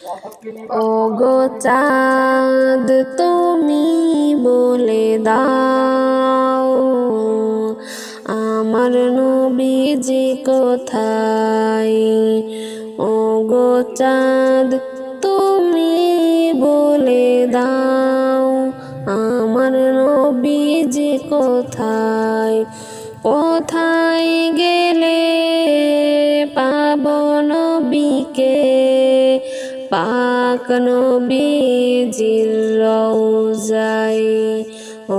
ওগো চাঁদ তুমি বলে দাও আমার নবীজি কোথায়। ওগো চাঁদ তুমি বলে দাও আমার নবীজি কোথায়। কোথায় গেলে পাবো নবীকে পাক নবীজির রওজায়।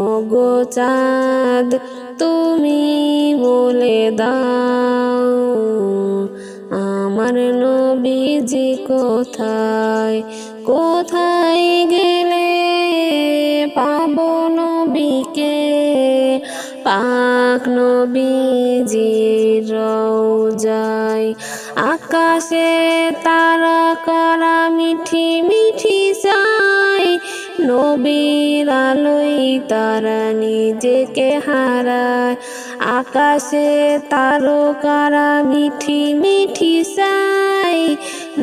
ওগো চাঁদ তুমি বলে দাও আমার নবীজি কোথায়। কোথায় গেলে পাবো নবীকে পাক নবীজির রওজায়। আকাশে তারকারা মিঠি মিঠি চায় নবীর আলোয় তারা নিজেকে হারায়। আকাশে তারকারা মিঠি মিঠি চায়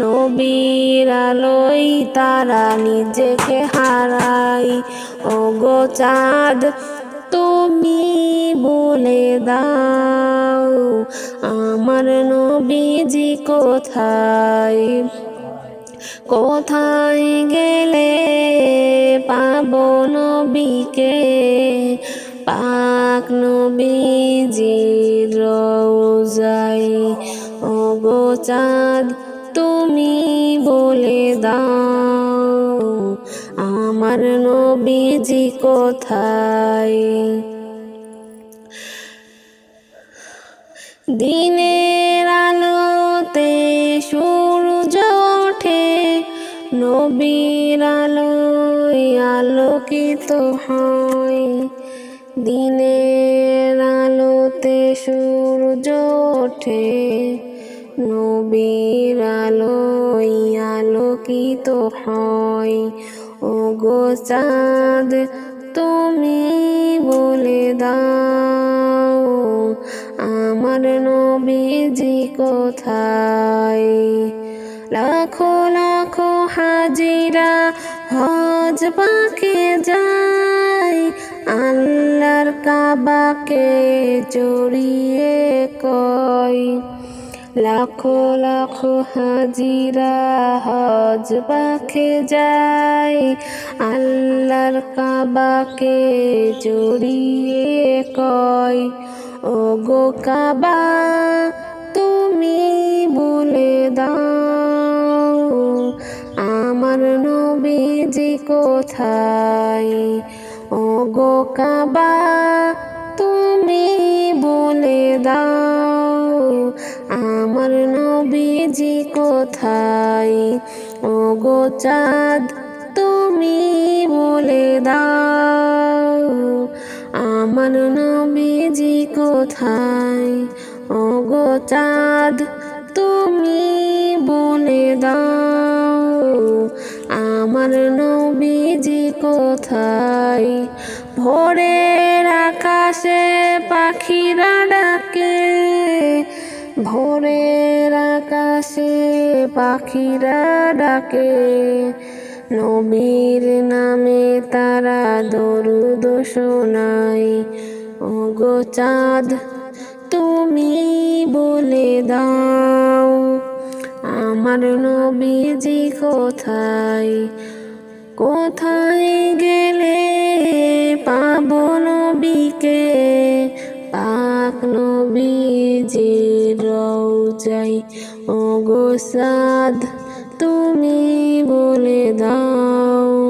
নবীর আলোয় তারা নিজেকে হারায়। ওগো চাঁদ তুমি বলে দাও আমার নবীজি কোথায়। কোথায় গেলে পাবো নবীকে পাক নবীজির রওজায়। ওগো চাঁদ তুমি বলে দাও আমার নবীজি কোথায়। দিনের আলোতে সূর্য ওঠে নবীর আলোয় আলোকিত হয়। দিনের আলোতে সূর্য ওঠে নবীর আলোয় আলোকিত হয়। ওগো চাঁদ তুমি বলে দাও আমার নবীজি কোথায়। লাখো লাখো হাজিরা হজ পাকে যায় আল্লাহর কাবাকে জড়িয়ে কয়। লাখো লাখো হাজিরা হজ পাকে যায় আল্লাহর কাবাকে জড়িয়ে কয়। ওগো কাবা তুমি বলে দাও আমার নবীজি কোথায়। ওগো কাবা তুমি বলে দাও আমার নবীজি কোথায়। ওগো চাঁদ তুমি বলে দাও আমার নবীজি কোথায়। ওগো চাঁদ তুমি বলে দাও আমার নবীজি কোথায়। ভোরের আকাশে পাখিরা ডাকে ভোরের আকাশে পাখিরা ডাকে নবীর নামে তারা দরুদ শোনায়। ওগো চাঁদ তুমি বলে দাও আমার নবীজি কোথায়। কোথায় গেলে পাবো নবীকে পাক নবীজির রওজায়। ওগো চাঁদ তুমি বলে দাও।